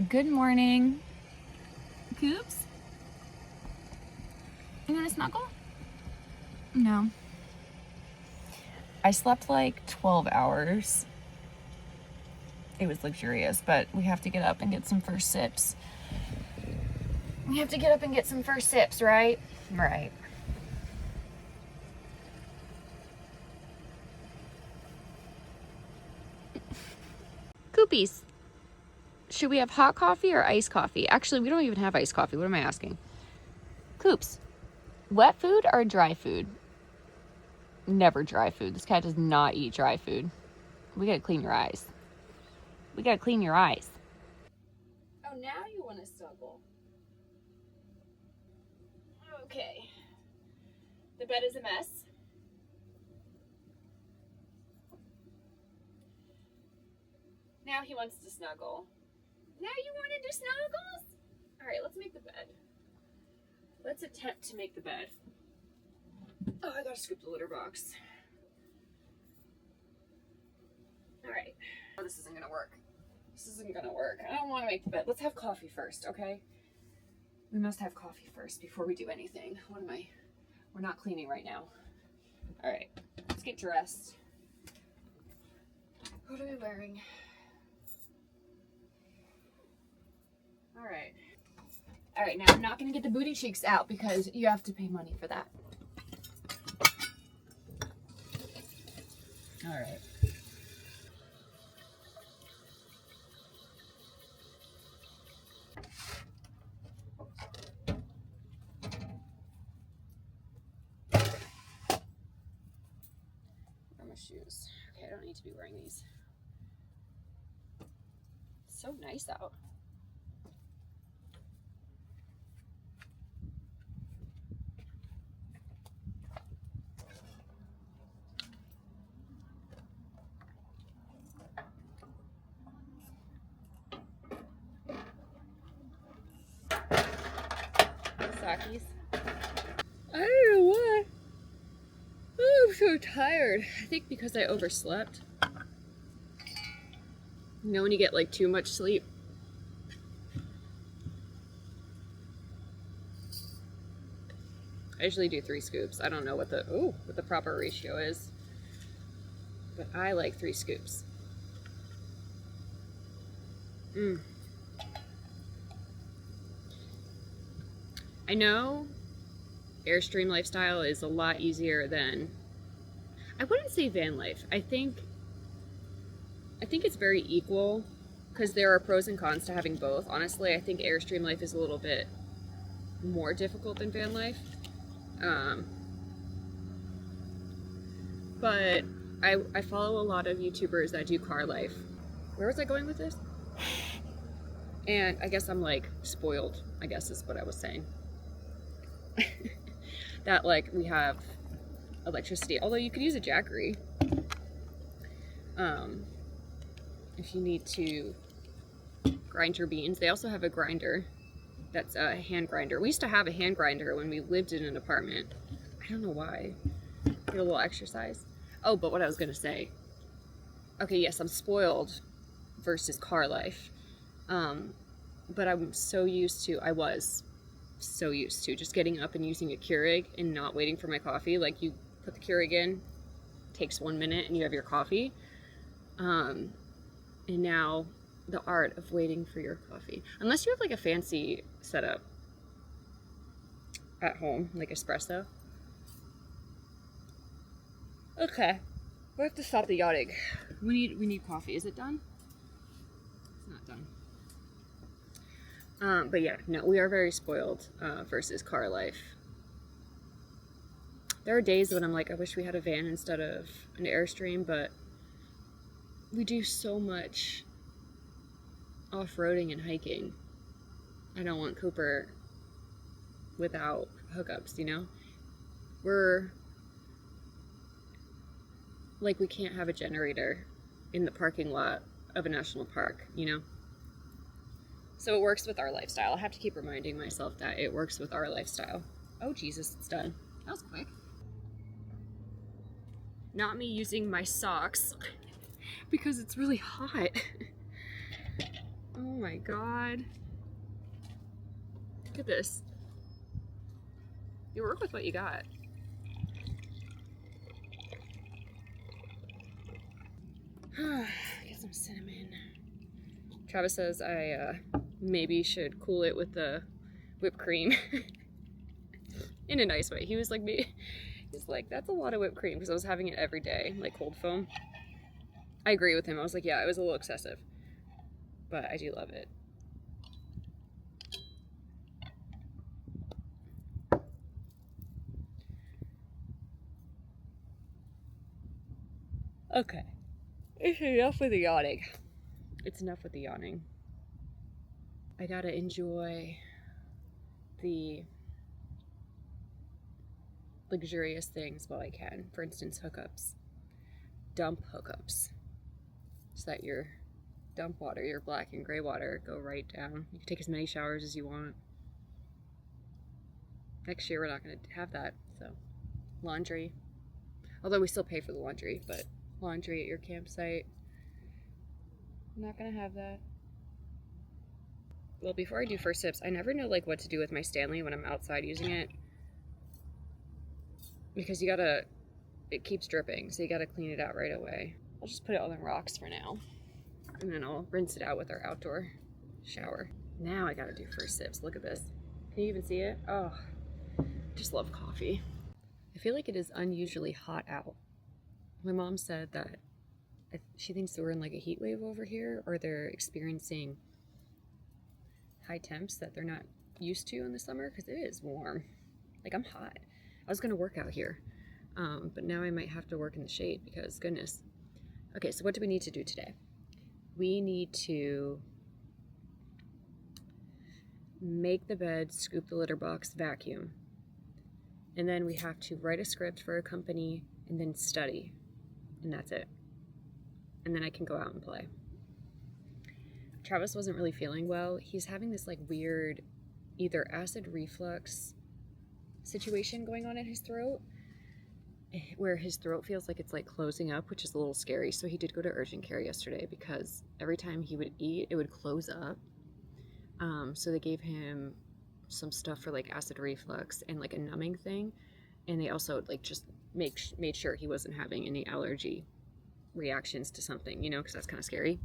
Good morning. Coops? You want to snuggle? No. I slept like 12 hours. It was luxurious, but we have to get up and get some first sips. Right? Right. Coopies. Should we have hot coffee or iced coffee? Actually, we don't even have iced coffee. What am I asking? Coops. Wet food or dry food? Never dry food. This cat does not eat dry food. We gotta clean your eyes. Oh, now you want to snuggle. Okay. The bed is a mess. Now he wants to snuggle. Now you want to do snuggles? All right, let's make the bed. Let's attempt to make the bed. Oh, I gotta scoop the litter box. All right. Oh, this isn't gonna work. I don't want to make the bed. Let's have coffee first, okay? We must have coffee first before we do anything. We're not cleaning right now. All right, let's get dressed. What are we wearing? All right, now I'm not gonna get the booty cheeks out because you have to pay money for that. All right. Where are my shoes? Okay, I don't need to be wearing these. It's so nice out. Sakis. I don't know why. Oh, I'm so tired. I think because I overslept. You know when you get like too much sleep? I usually do 3 scoops. I don't know what the proper ratio is, but I like 3 scoops. I know Airstream lifestyle is a lot easier than, I wouldn't say van life. I think it's very equal because there are pros and cons to having both. Honestly, I think Airstream life is a little bit more difficult than van life. But I follow a lot of YouTubers that do car life. Where was I going with this? And I guess I'm like spoiled, I guess is what I was saying. That like we have electricity, although you could use a Jackery. If you need to grind your beans. They also have a grinder that's a hand grinder. We used to have a hand grinder when we lived in an apartment. I don't know why. Get a little exercise. Oh, but what I was gonna say. Okay, yes, I'm spoiled versus car life. But I was so used to just getting up and using a Keurig and not waiting for my coffee. Like you put the Keurig in, takes 1 minute and you have your coffee. And now the art of waiting for your coffee. Unless you have like a fancy setup at home, like espresso. Okay. We have to stop the yachting. We need coffee. Is it done? It's not done. But yeah, no, we are very spoiled versus car life. There are days when I'm like, I wish we had a van instead of an Airstream, but we do so much off-roading and hiking. I don't want Cooper without hookups, you know? We're like, we can't have a generator in the parking lot of a national park, you know? So it works with our lifestyle. I have to keep reminding myself that it works with our lifestyle. Oh, Jesus, it's done. That was quick. Not me using my socks because it's really hot. Oh my god. Look at this. You work with what you got. Get some cinnamon. Travis says I maybe should cool it with the whipped cream. In a nice way. He was like, he's like, that's a lot of whipped cream, because I was having it every day, like cold foam. I agree with him. I was like, yeah, it was a little excessive, but I do love it. Okay. It's enough with the yawning. It's enough with the yawning. I gotta enjoy the luxurious things while I can. For instance, hookups. Dump hookups. So that your dump water, your black and gray water, go right down. You can take as many showers as you want. Next year we're not going to have that, so. Laundry. Although we still pay for the laundry, but laundry at your campsite. I'm not going to have that. Well, before I do first sips, I never know like what to do with my Stanley when I'm outside using it. Because it keeps dripping, so you gotta clean it out right away. I'll just put it on the rocks for now. And then I'll rinse it out with our outdoor shower. Now I gotta do first sips. Look at this. Can you even see it? Oh, I just love coffee. I feel like it is unusually hot out. My mom said that she thinks that we're in like a heat wave over here, or they're experiencing high temps that they're not used to in the summer, because it is warm. Like, I'm hot. I was gonna work out here, but now I might have to work in the shade because goodness. Okay, so what do we need to do today? We need to make the bed, scoop the litter box, vacuum. And then we have to write a script for a company and then study. And that's it. And then I can go out and play. Travis wasn't really feeling well. He's having this like weird either acid reflux situation going on in his throat, where his throat feels like it's like closing up, which is a little scary. So he did go to urgent care yesterday because every time he would eat, it would close up. So they gave him some stuff for like acid reflux and like a numbing thing. And they also like just made sure he wasn't having any allergy reactions to something, you know, because that's kind of scary.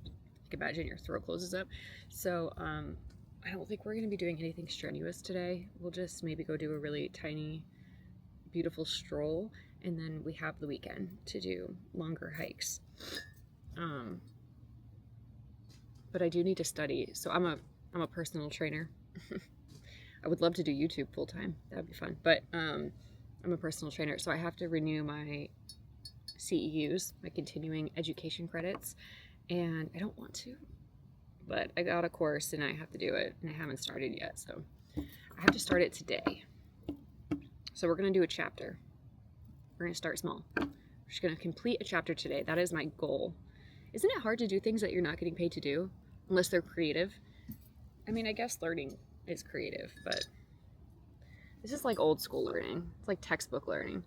You can imagine your throat closes up. So I don't think we're going to be doing anything strenuous today. We'll just maybe go do a really tiny, beautiful stroll, and then we have the weekend to do longer hikes. But I do need to study. So I'm a personal trainer. I would love to do YouTube full time. That would be fun. But I'm a personal trainer, so I have to renew my CEUs, my continuing education credits, and I don't want to. But I got a course and I have to do it, and I haven't started yet, so I have to start it today. So we're going to do a chapter. We're going to start small. We're just going to complete a chapter today. That is my goal. Isn't it hard to do things that you're not getting paid to do, unless they're creative? I mean, I guess learning is creative, but this is like old school learning. It's like textbook learning.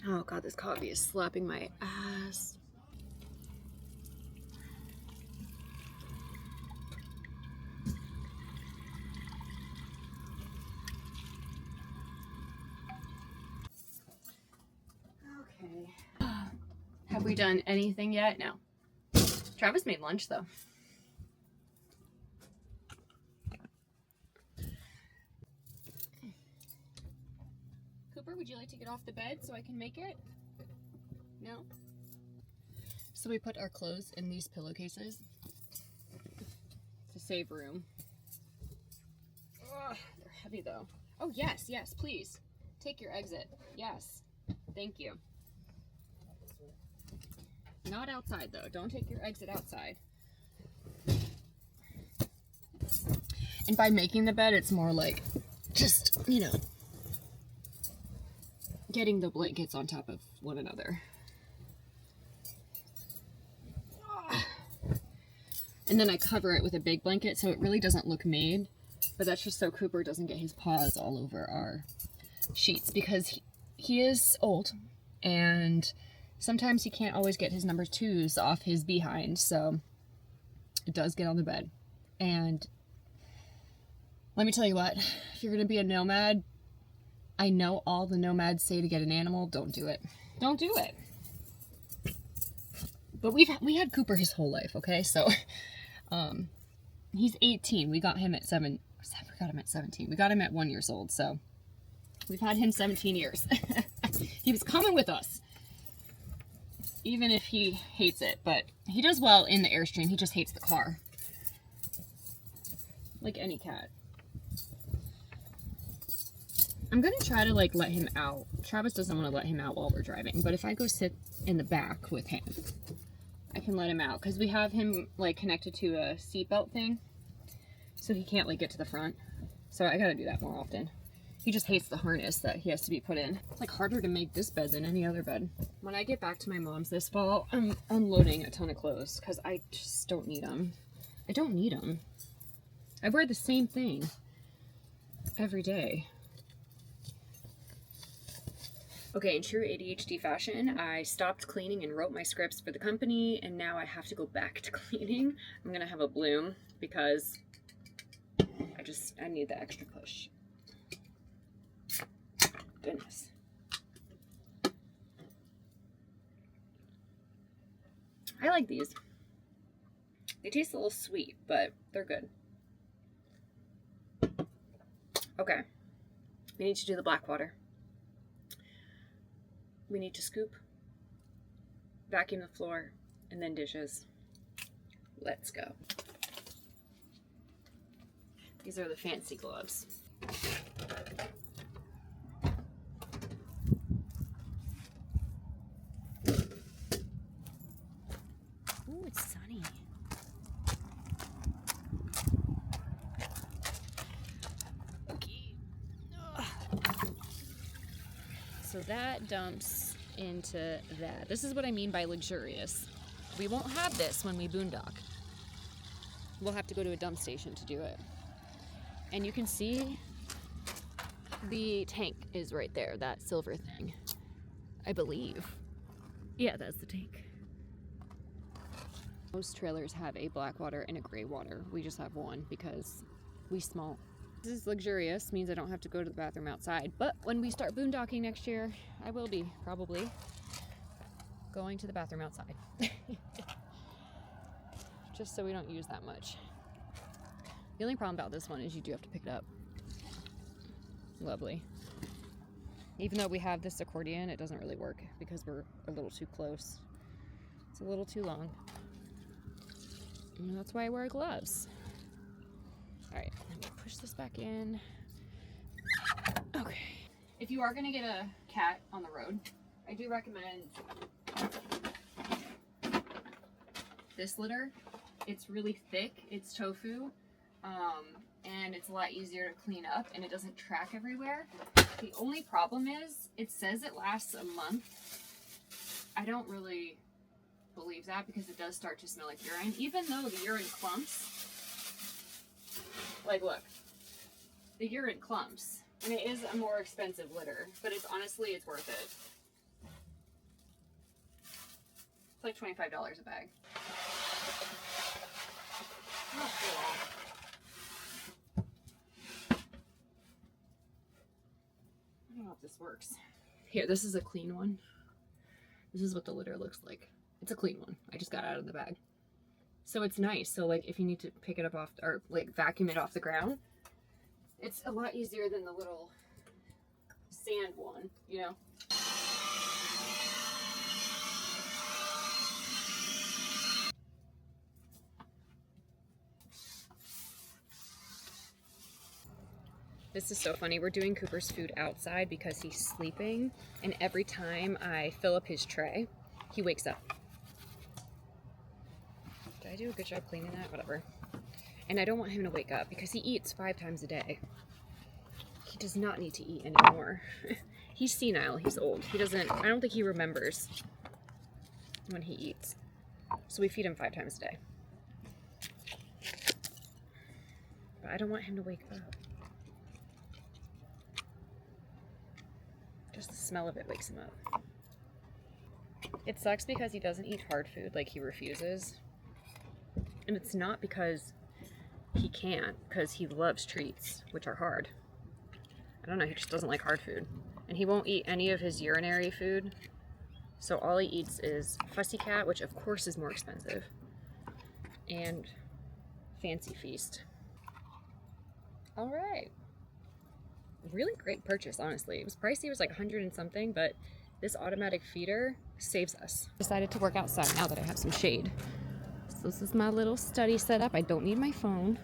Oh God, this coffee is slapping my ass. Okay. Have we done anything yet? No. Travis made lunch though. Cooper, would you like to get off the bed so I can make it? No? So we put our clothes in these pillowcases to save room. Ugh, they're heavy though. Oh yes, yes, please. Take your exit. Yes. Thank you. Not outside though. Don't take your exit outside. And by making the bed, it's more like just, you know, getting the blankets on top of one another. And then I cover it with a big blanket so it really doesn't look made, but that's just so Cooper doesn't get his paws all over our sheets, because he is old and Sometimes he can't always get his number twos off his behind, so it does get on the bed. And let me tell you what, if you're going to be a nomad, I know all the nomads say to get an animal, don't do it. Don't do it. But we had Cooper his whole life, okay? So he's 18. We got him at 7. We got him at 17. We got him at 1 year old, so we've had him 17 years. He was coming with us, even if he hates it. But he does well in the Airstream. He just hates the car, like any cat. I'm gonna try to like let him out. Travis doesn't want to let him out while we're driving, but if I go sit in the back with him, I can let him out because we have him like connected to a seatbelt thing, so he can't like get to the front. So I gotta do that more often. He just hates the harness that he has to be put in. It's like harder to make this bed than any other bed. When I get back to my mom's this fall, I'm unloading a ton of clothes because I just don't need them. I don't need them. I wear the same thing every day. Okay, in true ADHD fashion, I stopped cleaning and wrote my scripts for the company, and now I have to go back to cleaning. I'm gonna have a bloom because I need the extra push. Goodness. I like these. They taste a little sweet, but they're good. Okay, we need to do the black water. We need to scoop, vacuum the floor, and then dishes. Let's go. These are the fancy gloves. Ooh, it's sunny. Okay. So that dumps into that. This is what I mean by luxurious. We won't have this when we boondock. We'll have to go to a dump station to do it. And you can see the tank is right there, that silver thing, I believe. Yeah, that's the tank. Most trailers have a black water and a gray water. We just have one because we small. This is luxurious, means I don't have to go to the bathroom outside. But when we start boondocking next year, I will be probably going to the bathroom outside. Just so we don't use that much. The only problem about this one is you do have to pick it up. Lovely. Even though we have this accordion, it doesn't really work because we're a little too close. It's a little too long. And that's why I wear gloves. All right, let me push this back in. Okay. If you are gonna get a cat on the road, I do recommend this litter. It's really thick, it's tofu, and it's a lot easier to clean up and it doesn't track everywhere. The only problem is, it says it lasts a month. I don't really believe that because it does start to smell like urine, even though the urine clumps. Like, look, the urine clumps, and it is a more expensive litter, but it's honestly, it's worth it. It's like $25 a bag. Oh, cool. I don't know if this works. Here, this is a clean one. This is what the litter looks like. It's a clean one. I just got out of the bag. So it's nice. So like if you need to pick it up off, or like vacuum it off the ground, it's a lot easier than the little sand one, you know? This is so funny. We're doing Cooper's food outside because he's sleeping, and every time I fill up his tray, he wakes up. Did I do a good job cleaning that? Whatever. And I don't want him to wake up because he eats 5 times a day. He does not need to eat anymore. He's senile. He's old. He doesn't, I don't think he remembers when he eats. So we feed him 5 times a day. But I don't want him to wake up. Just the smell of it wakes him up. It sucks because he doesn't eat hard food, like he refuses. And it's not because he can't, because he loves treats, which are hard. I don't know, he just doesn't like hard food. And he won't eat any of his urinary food. So all he eats is Fussy Cat, which of course is more expensive, and Fancy Feast. All right. Really great purchase, honestly. It was pricey, it was like 100 and something, but this automatic feeder saves us. Decided to work outside now that I have some shade. So this is my little study setup. I don't need my phone.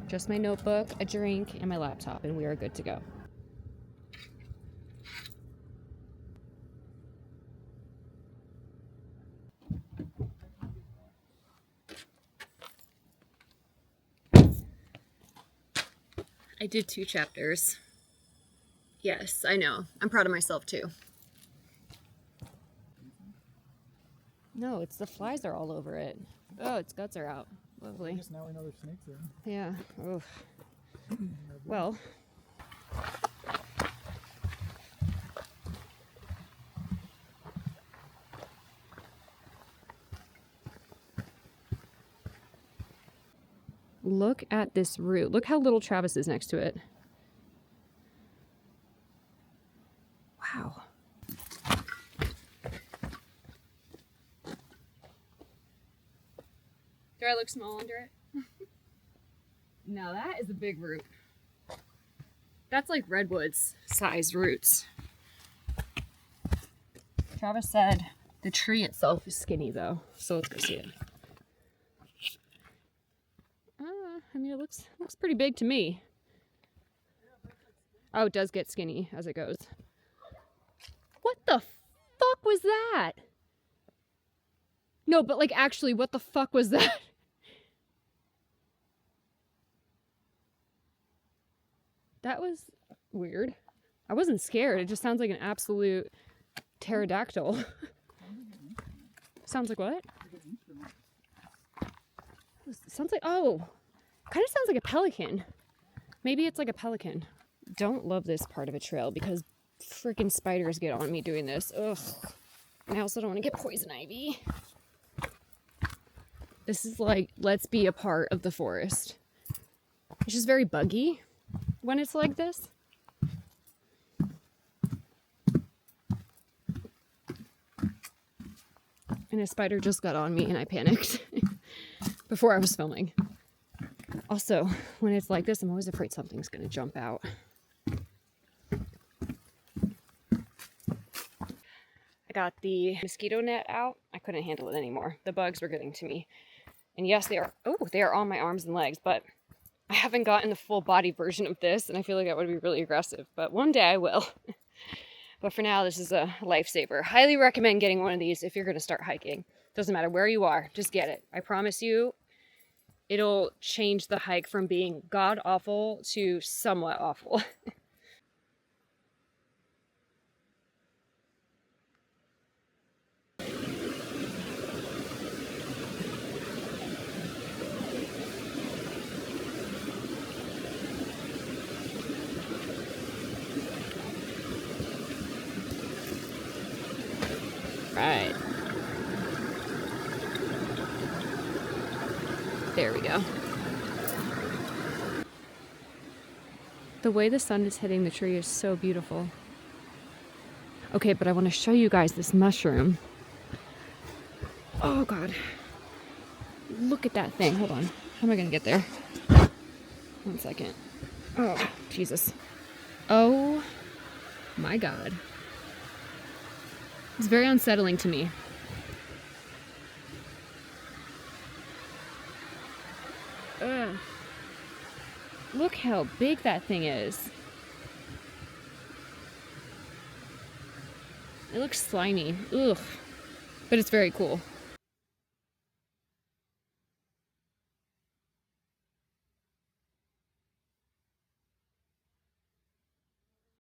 Just my notebook, a drink, and my laptop, and we are good to go. I did 2 chapters. Yes, I know. I'm proud of myself too. No, it's the flies are all over it. Oh, its guts are out. Lovely. I guess now we know there's snakes there. Yeah. Oh. Well. Look at this root. Look how little Travis is next to it. Wow. Do I look small under it? No, that is a big root. That's like redwoods size roots. Travis said the tree itself is skinny though, so let's go see it. I mean, it looks pretty big to me. Oh, it does get skinny as it goes. What the fuck was that? No, but like actually, what the fuck was that? That was weird. I wasn't scared. It just sounds like an absolute pterodactyl. Sounds like what? Sounds like, oh, kind of sounds like a pelican. Maybe it's like a pelican. Don't love this part of a trail because freaking spiders get on me doing this. Ugh. And I also don't want to get poison ivy. This is like, let's be a part of the forest. It's just very buggy when it's like this. And a spider just got on me and I panicked before I was filming. Also, when it's like this, I'm always afraid something's gonna jump out. I got the mosquito net out. I couldn't handle it anymore. The bugs were getting to me. And yes, they are on my arms and legs, but I haven't gotten the full body version of this, and I feel like that would be really aggressive, but one day I will. But for now, this is a lifesaver. Highly recommend getting one of these if you're going to start hiking. Doesn't matter where you are, just get it. I promise you, it'll change the hike from being god-awful to somewhat awful. Right. There we go. The way the sun is hitting the tree is so beautiful. Okay, but I want to show you guys this mushroom. Oh God. Look at that thing. Hold on. How am I going to get there? 1 second. Oh, Jesus. Oh my God. It's very unsettling to me. Ugh. Look how big that thing is. It looks slimy. Ugh. But it's very cool.